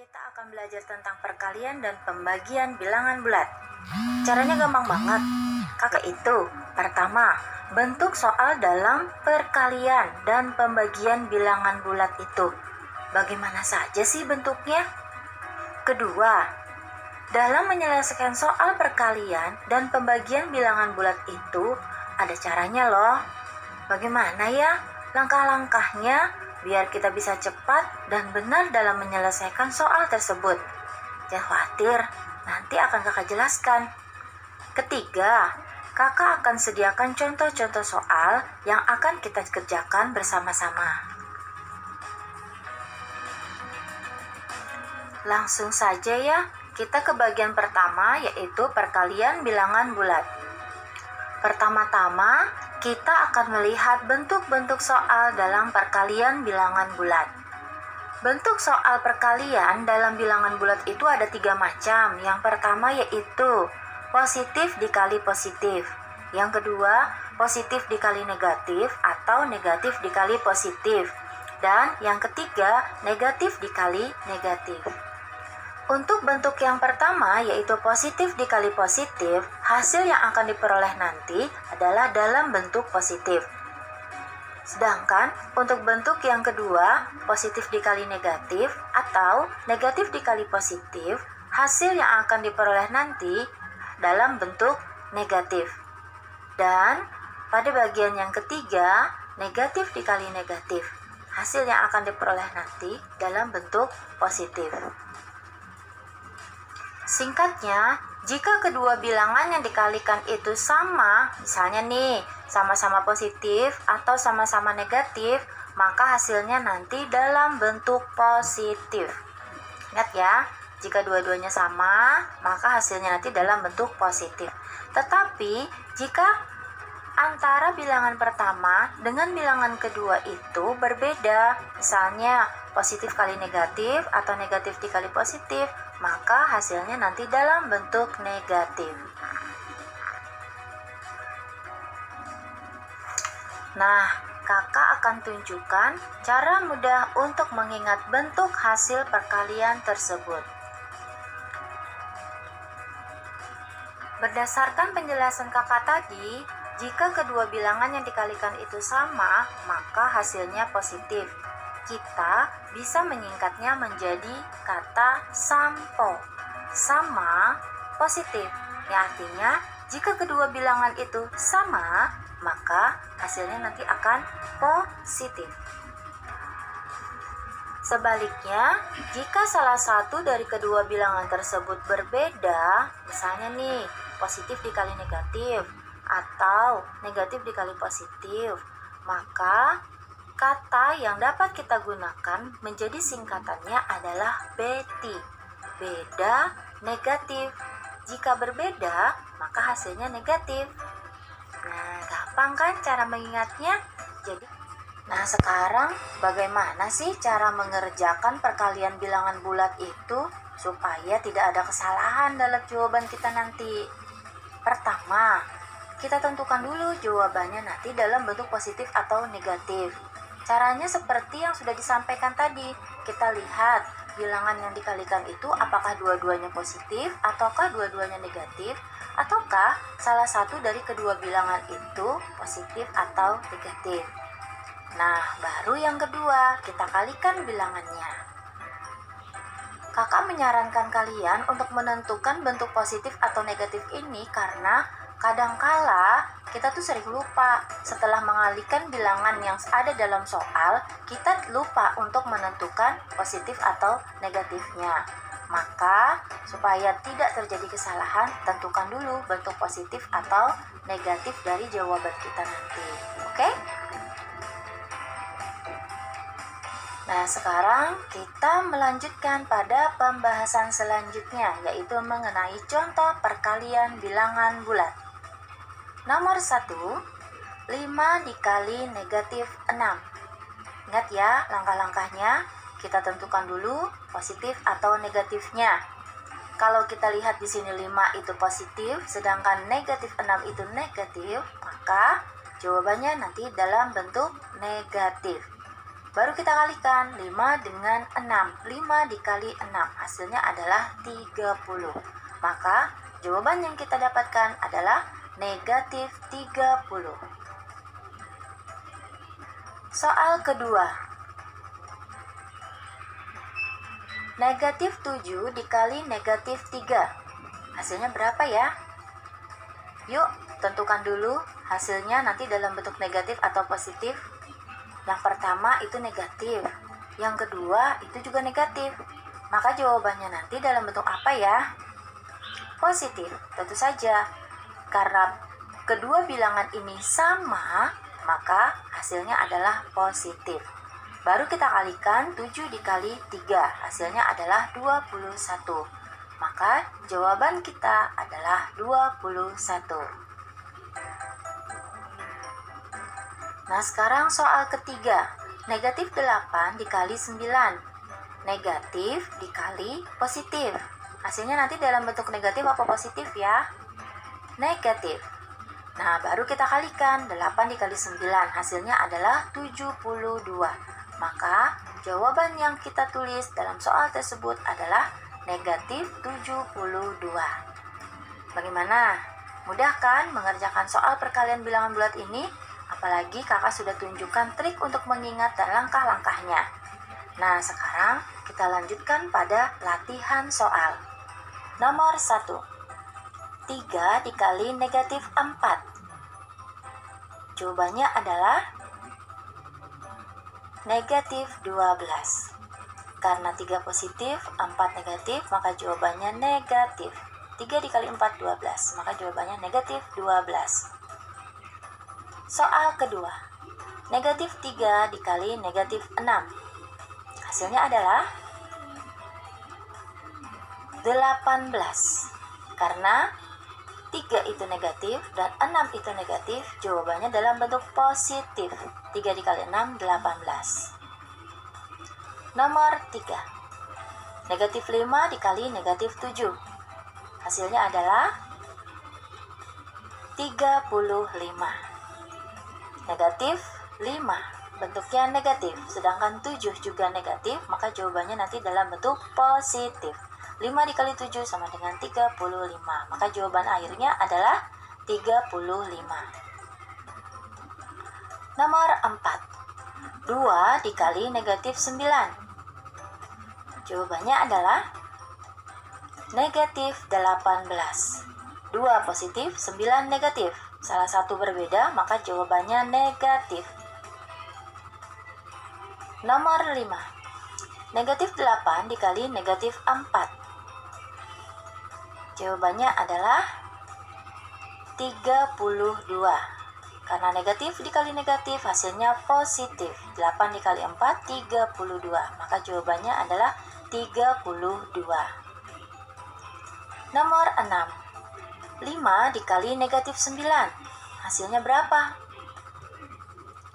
kita akan belajar tentang perkalian dan pembagian bilangan bulat. Caranya gampang banget. Kakak itu, pertama, bentuk soal dalam perkalian dan pembagian bilangan bulat itu. Bagaimana saja sih bentuknya? Kedua, dalam menyelesaikan soal perkalian dan pembagian bilangan bulat itu, ada caranya loh. Bagaimana ya langkah-langkahnya biar kita bisa cepat dan benar dalam menyelesaikan soal tersebut? Jangan khawatir, nanti akan kakak jelaskan. Ketiga, kakak akan sediakan contoh-contoh soal yang akan kita kerjakan bersama-sama. Langsung saja ya, kita ke bagian pertama yaitu perkalian bilangan bulat. Pertama-tama, kita akan melihat bentuk-bentuk soal dalam perkalian bilangan bulat. Bentuk soal perkalian dalam bilangan bulat itu ada 3 macam. Yang pertama yaitu positif dikali positif. Yang kedua, positif dikali negatif atau negatif dikali positif. Dan yang ketiga, negatif dikali negatif. Untuk bentuk yang pertama yaitu positif dikali positif, hasil yang akan diperoleh nanti adalah dalam bentuk positif. Sedangkan untuk bentuk yang kedua, positif dikali negatif atau negatif dikali positif, hasil yang akan diperoleh nanti dalam bentuk negatif. Dan pada bagian yang ketiga, negatif dikali negatif, hasil yang akan diperoleh nanti dalam bentuk positif. Singkatnya, jika kedua bilangan yang dikalikan itu sama, misalnya nih, sama-sama positif atau sama-sama negatif, maka hasilnya nanti dalam bentuk positif. Ingat ya, jika dua-duanya sama, maka hasilnya nanti dalam bentuk positif. Tetapi, jika antara bilangan pertama dengan bilangan kedua itu berbeda, misalnya positif kali negatif atau negatif dikali positif, maka hasilnya nanti dalam bentuk negatif. Nah, kakak akan tunjukkan cara mudah untuk mengingat bentuk hasil perkalian tersebut. Berdasarkan penjelasan kakak tadi, jika kedua bilangan yang dikalikan itu sama, maka hasilnya positif. Kita bisa menyingkatnya menjadi kata sampo, sama positif. Ya, artinya jika kedua bilangan itu sama, maka hasilnya nanti akan positif. Sebaliknya, jika salah satu dari kedua bilangan tersebut berbeda, misalnya nih, positif dikali negatif atau negatif dikali positif, maka kata yang dapat kita gunakan menjadi singkatannya adalah beti. Beda, negatif. Jika berbeda, maka hasilnya negatif. Nah, gampang kan cara mengingatnya? Sekarang bagaimana sih cara mengerjakan perkalian bilangan bulat itu supaya tidak ada kesalahan dalam jawaban kita nanti? Pertama, kita tentukan dulu jawabannya nanti dalam bentuk positif atau negatif. Caranya seperti yang sudah disampaikan tadi. Kita lihat bilangan yang dikalikan itu apakah dua-duanya positif ataukah dua-duanya negatif, ataukah salah satu dari kedua bilangan itu positif atau negatif. Nah, baru yang kedua, kita kalikan bilangannya. Kakak menyarankan kalian untuk menentukan bentuk positif atau negatif ini karena kadangkala kita tuh sering lupa setelah mengalihkan bilangan yang ada dalam soal, kita lupa untuk menentukan positif atau negatifnya. Maka supaya tidak terjadi kesalahan, tentukan dulu bentuk positif atau negatif dari jawaban kita nanti. Oke? Nah, sekarang kita melanjutkan pada pembahasan selanjutnya, yaitu mengenai contoh perkalian bilangan bulat. Nomor 1, 5 dikali negatif 6. Ingat ya langkah-langkahnya, kita tentukan dulu positif atau negatifnya. Kalau kita lihat di sini 5 itu positif, sedangkan negatif 6 itu negatif, maka jawabannya nanti dalam bentuk negatif. Baru kita kalikan 5 dengan 6. 5 dikali 6 hasilnya adalah 30. Maka jawaban yang kita dapatkan adalah negatif 30. Soal kedua. Negatif 7 dikali negatif 3. Hasilnya berapa ya? Yuk, tentukan dulu hasilnya nanti dalam bentuk negatif atau positif. Yang pertama itu negatif, yang kedua itu juga negatif. Maka jawabannya nanti dalam bentuk apa ya? Positif, tentu saja. Karena kedua bilangan ini sama, maka hasilnya adalah positif. Baru kita kalikan 7 dikali 3, hasilnya adalah 21. Maka jawaban kita adalah 21. Nah, sekarang soal ketiga. Negatif 8 dikali 9. Negatif dikali positif. Hasilnya nanti dalam bentuk negatif apa positif ya? Negatif. Nah, baru kita kalikan 8 dikali 9. Hasilnya adalah 72. Maka jawaban yang kita tulis dalam soal tersebut adalah negatif 72. Bagaimana? Mudah kan mengerjakan soal perkalian bilangan bulat ini? Apalagi kakak sudah tunjukkan trik untuk mengingat dan langkah-langkahnya. Nah, sekarang kita lanjutkan pada latihan soal. Nomor 1. 3 dikali negatif 4. Jawabannya adalah negatif 12. Karena 3 positif, 4 negatif, maka jawabannya negatif. 3 dikali 4, 12. Maka jawabannya negatif 12. Soal kedua. Negatif 3 dikali negatif 6. Hasilnya adalah 18. Karena 3 itu negatif dan 6 itu negatif, jawabannya dalam bentuk positif. 3 dikali 6, 18. Nomor 3. Negatif 5 dikali negatif 7. Hasilnya adalah 35. Negatif 5 bentuknya negatif, sedangkan 7 juga negatif, maka jawabannya nanti dalam bentuk positif. 5 dikali 7 sama dengan 35. Maka jawaban akhirnya adalah 35. Nomor 4. 2 dikali negatif 9. Jawabannya adalah negatif 18. 2 positif, 9 negatif. Salah satu berbeda, maka jawabannya negatif. Nomor 5. Negatif 8 dikali negatif 4. Jawabannya adalah 32. Karena negatif dikali negatif hasilnya positif. 8 dikali 4, 32. Maka jawabannya adalah 32. Nomor 6. 5 dikali negatif 9. Hasilnya berapa?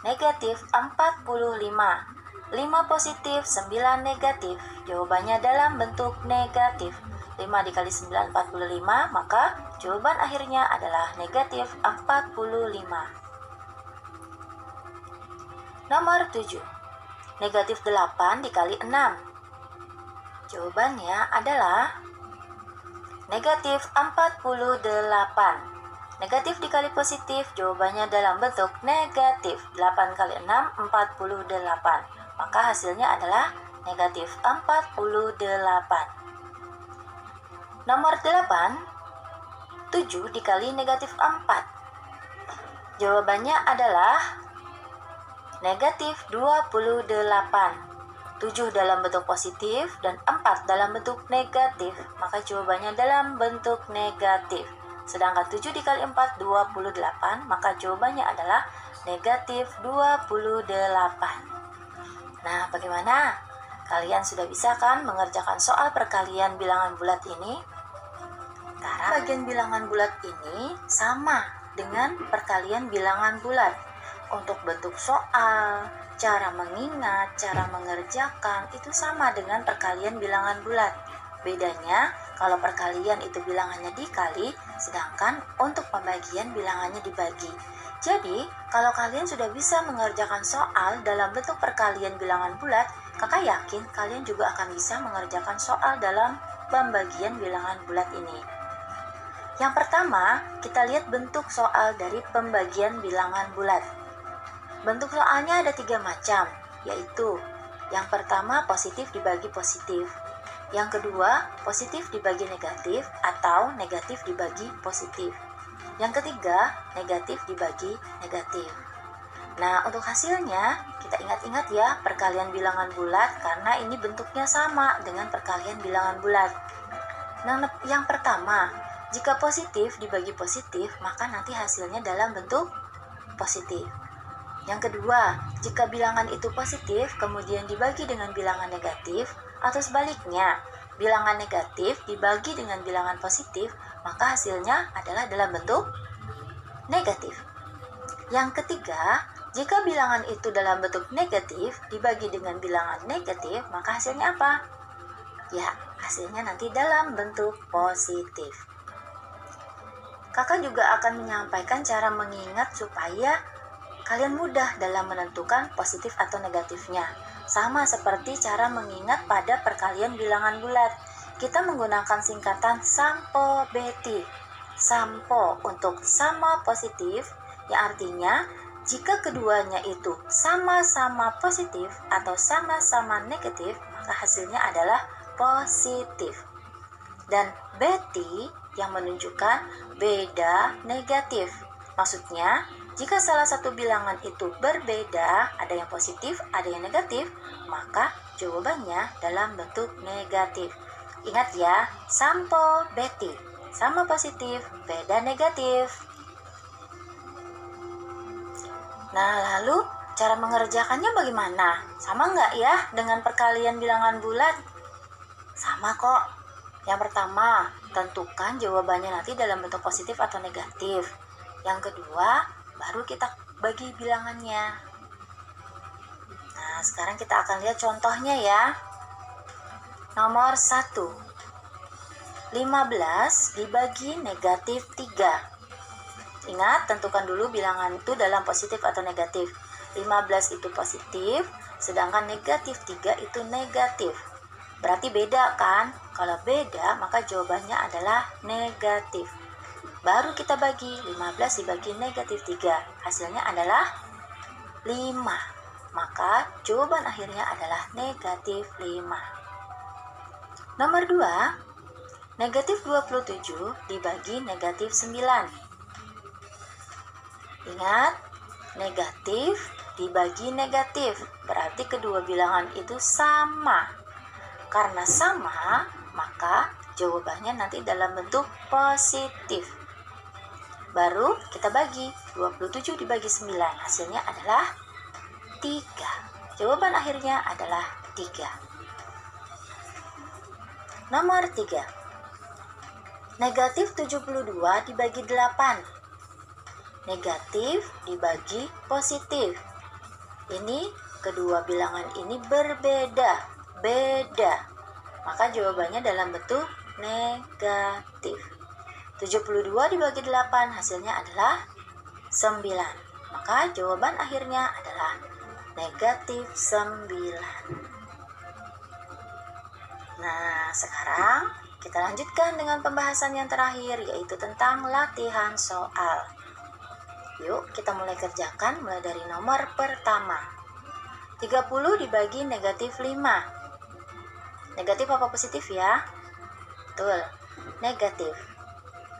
Negatif 45. 5 positif, 9 negatif. Jawabannya dalam bentuk negatif. 5 dikali 9, 45. Maka jawaban akhirnya adalah negatif 45. Nomor 7. Negatif 8 dikali 6. Jawabannya adalah negatif 48. Negatif dikali positif, jawabannya dalam bentuk negatif. 8 kali 6, 48. Maka hasilnya adalah negatif 48. Nomor 8. 7 dikali negatif 4. Jawabannya adalah negatif 28. 7 dalam bentuk positif dan 4 dalam bentuk negatif. Maka jawabannya dalam bentuk negatif. Sedangkan 7 dikali 4, 28. Maka jawabannya adalah negatif 28. Nah, bagaimana? Kalian sudah bisa kan mengerjakan soal perkalian bilangan bulat ini? Sekarang bagian bilangan bulat ini sama dengan perkalian bilangan bulat. Untuk bentuk soal, cara mengingat, cara mengerjakan itu sama dengan perkalian bilangan bulat. Bedanya, kalau perkalian itu bilangannya dikali, sedangkan untuk pembagian bilangannya dibagi. Jadi, kalau kalian sudah bisa mengerjakan soal dalam bentuk perkalian bilangan bulat, kakak yakin kalian juga akan bisa mengerjakan soal dalam pembagian bilangan bulat ini. Yang pertama, kita lihat bentuk soal dari pembagian bilangan bulat. Bentuk soalnya ada 3 macam, yaitu yang pertama positif dibagi positif, yang kedua positif dibagi negatif atau negatif dibagi positif, yang ketiga negatif dibagi negatif. Nah, untuk hasilnya kita ingat-ingat ya perkalian bilangan bulat karena ini bentuknya sama dengan perkalian bilangan bulat. Nah, yang pertama, jika positif dibagi positif, maka nanti hasilnya dalam bentuk positif. Yang kedua, jika bilangan itu positif kemudian dibagi dengan bilangan negatif, atau sebaliknya, bilangan negatif dibagi dengan bilangan positif, maka hasilnya adalah dalam bentuk negatif. Yang ketiga, jika bilangan itu dalam bentuk negatif dibagi dengan bilangan negatif, maka hasilnya apa? Ya, hasilnya nanti dalam bentuk positif. Kakak juga akan menyampaikan cara mengingat supaya kalian mudah dalam menentukan positif atau negatifnya. Sama seperti cara mengingat pada perkalian bilangan bulat. Kita menggunakan singkatan SAMPO BETI. SAMPO untuk sama positif, yang artinya jika keduanya itu sama-sama positif atau sama-sama negatif, maka hasilnya adalah positif. Dan BETI yang menunjukkan beda negatif. Maksudnya, jika salah satu bilangan itu berbeda, ada yang positif, ada yang negatif, maka jawabannya dalam bentuk negatif. Ingat ya, SAMPO BETI, sama positif, beda negatif. Nah, lalu cara mengerjakannya bagaimana? Sama nggak ya dengan perkalian bilangan bulat? Sama kok. Yang pertama, tentukan jawabannya nanti dalam bentuk positif atau negatif. Yang kedua, baru kita bagi bilangannya. Nah, sekarang kita akan lihat contohnya ya. Nomor 1. 15 dibagi negatif 3. Ingat, tentukan dulu bilangan itu dalam positif atau negatif. 15 itu positif, sedangkan negatif 3 itu negatif. Berarti beda kan? Kalau beda, maka jawabannya adalah negatif. Baru kita bagi, 15 dibagi negatif 3. Hasilnya adalah 5. Maka jawaban akhirnya adalah negatif 5. Nomor 2, negatif 27 dibagi negatif 9. Ingat, negatif dibagi negatif, berarti kedua bilangan itu sama. Karena sama, maka jawabannya nanti dalam bentuk positif. Baru kita bagi, 27 dibagi 9, hasilnya adalah 3. Jawaban akhirnya adalah 3. Nomor 3. Negatif 72 dibagi 8. Negatif dibagi positif. Ini kedua bilangan ini berbeda. Maka jawabannya dalam bentuk negatif. 72 dibagi 8 hasilnya adalah 9. Maka jawaban akhirnya adalah negatif 9. Nah, sekarang kita lanjutkan dengan pembahasan yang terakhir, yaitu tentang latihan soal. Yuk, kita mulai kerjakan mulai dari nomor pertama. 30 dibagi negatif 5. Negatif apa positif ya? Betul, negatif.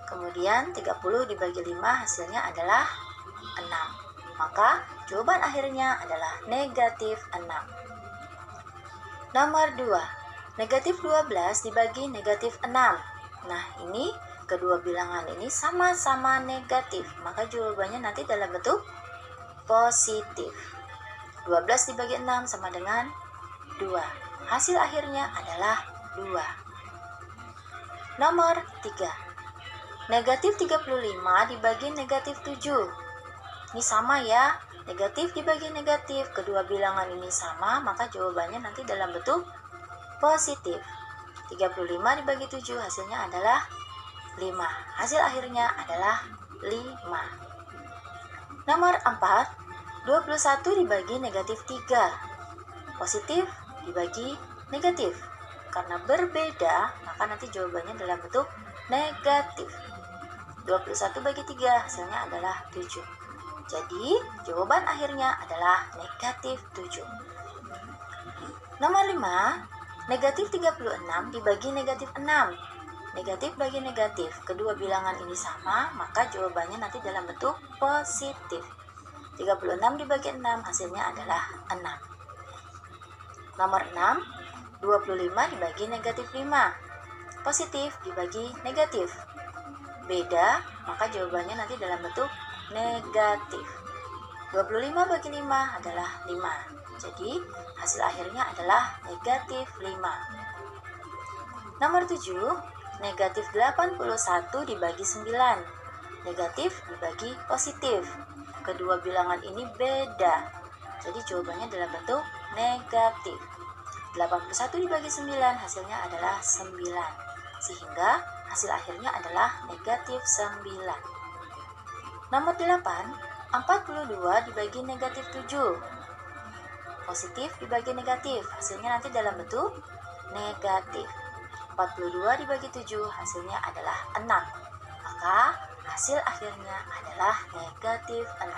Kemudian 30 dibagi 5 hasilnya adalah 6. Maka jawaban akhirnya adalah negatif 6. Nomor 2. Negatif 12 dibagi negatif 6. Nah, ini kedua bilangan ini sama-sama negatif. Maka jawabannya nanti dalam bentuk positif. 12 dibagi 6 sama dengan 2. Hasil akhirnya adalah 2. Nomor 3. Negatif 35 dibagi negatif 7. Ini sama ya, negatif dibagi negatif. Kedua bilangan ini sama, maka jawabannya nanti dalam bentuk positif. 35 dibagi 7 hasilnya adalah 5. Hasil akhirnya adalah 5. Nomor 4, 21 dibagi negatif 3. Positif dibagi negatif. Karena berbeda, maka nanti jawabannya dalam bentuk negatif. 21 bagi 3 hasilnya adalah 7. Jadi, jawaban akhirnya adalah negatif 7. Nomor 5, negatif 36 dibagi negatif 6. Negatif bagi negatif, kedua bilangan ini sama, maka jawabannya nanti dalam bentuk positif. 36 dibagi 6 hasilnya adalah 6. Nomor 6, 25 dibagi negatif 5. Positif dibagi negatif. Beda, maka jawabannya nanti dalam bentuk negatif. 25 bagi 5 adalah 5. Jadi, hasil akhirnya adalah negatif 5. Nomor 7, negatif 81 dibagi 9. Negatif dibagi positif. Kedua bilangan ini beda. Jadi, jawabannya dalam bentuk negatif. 81 dibagi 9 hasilnya adalah 9. Sehingga hasil akhirnya adalah negatif 9. Nomor 8, 42 dibagi negatif 7. Positif dibagi negatif, hasilnya nanti dalam bentuk negatif. 42 dibagi 7 hasilnya adalah 6. Maka hasil akhirnya adalah negatif 6.